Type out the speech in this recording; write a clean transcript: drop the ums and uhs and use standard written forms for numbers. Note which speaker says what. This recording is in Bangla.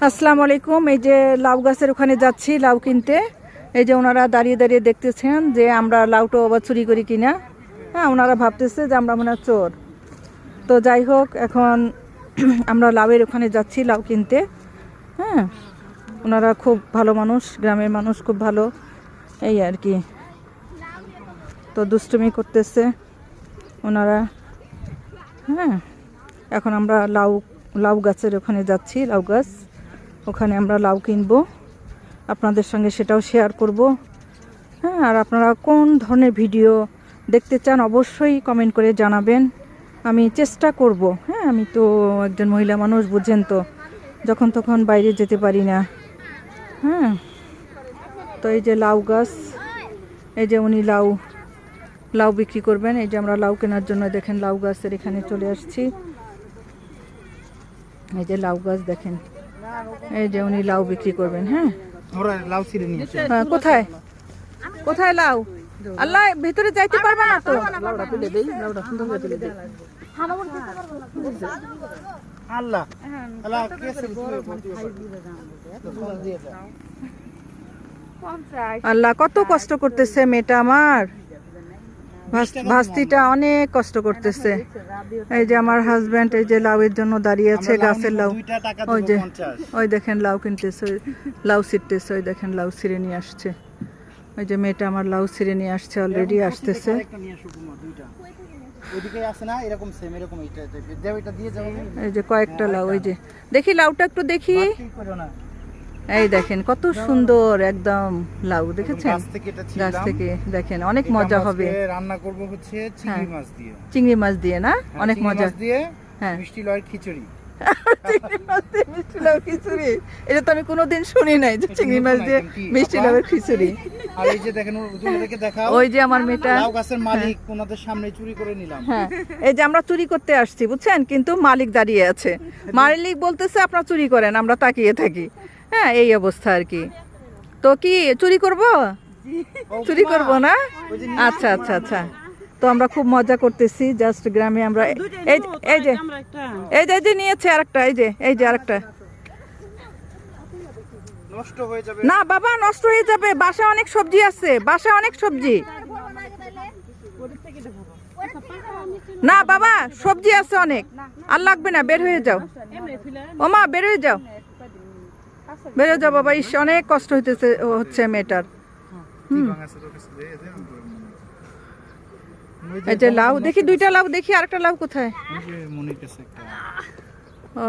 Speaker 1: আসসালামু আলাইকুম। এই যে লাউ গাছের ওখানে যাচ্ছি লাউ কিনতে। এই যে ওনারা দাঁড়িয়ে দাঁড়িয়ে দেখতেছেন যে আমরা লাউটা আবার চুরি করি কিনা। হ্যাঁ, ওনারা ভাবতেছে যে আমরা মনে হয় চোর। তো যাই হোক, এখন আমরা লাউয়ের ওখানে যাচ্ছি লাউ কিনতে। হ্যাঁ, ওনারা খুব ভালো মানুষ, গ্রামের মানুষ খুব ভালো, এই আর কি। তো দুষ্টুমি করতেছে ওনারা। হ্যাঁ, এখন আমরা লাউ গাছের ওখানে যাচ্ছি, লাউ গাছ, ওখানে আমরা লাউ কিনবো, আপনাদের সঙ্গে সেটাও শেয়ার করব। হ্যাঁ, আর আপনারা কোন ধরনের ভিডিও দেখতে চান অবশ্যই কমেন্ট করে জানাবেন, আমি চেষ্টা করব। হ্যাঁ, আমি তো একজন মহিলা মানুষ, বুঝেন তো, যখন তখন বাইরে যেতে পারি না। হ্যাঁ, তো এই যে লাউ গাছ, এই যে উনি লাউ বিক্রি করবেন। এই যে আমরা লাউ কেনার জন্য দেখেন লাউ গাছের এখানে চলে আসছি। এই যে লাউ গাছ দেখেন, এই যে উনি লাউ বিক্রি করবেন। হ্যাঁ, কোথায় কোথায় লাউ? আল্লাহ, ভেতরে যাইতে পারবে না তো। আল্লাহ, কত কষ্ট করতেছে মেয়েটা আমার, ভাস্তিটা অনেক কষ্ট করতেছে। এই যে আমার হাজবেন্ড এই যে লাউয়ের জন্য দাঁড়িয়ে আছে, গাছের লাউ। ওই যে ওই দেখেন লাউ কিনতেছে, লাউ ছিটতেছে, ওই দেখেন লাউ ছিঁড়ে নিয়ে আসছে। ওই যে মেয়েটা আমার লাউ ছিঁড়ে নিয়ে আসছে, অলরেডি আসতেছে। এই যে কয়েকটা লাউ, ওই যে দেখি লাউটা একটু দেখি। এই দেখেন কত সুন্দর একদম লাউ, দেখেছেন? গাছ থেকে দেখেন, অনেক মজা হবে।
Speaker 2: রান্না করব হচ্ছে চিংড়ি মাছ দিয়ে।
Speaker 1: চিংড়ি মাছ দিয়ে না? অনেক মজা
Speaker 2: দিয়ে।
Speaker 1: হ্যাঁ,
Speaker 2: মিষ্টি লাউয়ের খিচুড়ি।
Speaker 1: চিংড়ি মাছ দিয়ে মিষ্টি লাউ খিচুড়ি, এটা তো আমি কোনোদিন শুনি নাই যে চিংড়ি মাছ দিয়ে মিষ্টি লাউয়ের খিচুড়ি।
Speaker 2: আর এই যে দেখেন, ওদেরকে দেখাও।
Speaker 1: ওই যে আমার মেয়েটা
Speaker 2: লাউ গাছের মালিক, ওনাদের সামনে চুরি করে নিলাম।
Speaker 1: হ্যাঁ, এই যে আমরা চুরি করতে আসছি, বুঝছেন, কিন্তু মালিক দাঁড়িয়ে আছে। মালিক বলতেছে আপনারা চুরি করেন, আমরা তাকিয়ে থাকি। হ্যাঁ, এই অবস্থা আর কি। তো কি চুরি করব? চুরি করব না? আচ্ছা আচ্ছা আচ্ছা। তো আমরা খুব মজা করতেছি, জাস্ট গ্রামে আমরা। এই যে নিয়েছে আরেকটা, এই যে আরেকটা।
Speaker 2: নষ্ট হয়ে যাবে
Speaker 1: না বাবা, নষ্ট হয়ে যাবে, বাসায় অনেক সবজি আছে, বাসায় অনেক সবজি। না বাবা, সবজি আছে অনেক, আর লাগবে না, বের হয়ে যাও। ও মা, বের হয়ে যাও, বের হয়ে যাও বাবা। অনেক কষ্ট হচ্ছে মেয়েটার। এই যে লাউ দেখি, দুইটা লাউ দেখি, আরেকটা লাউ কোথায়? ও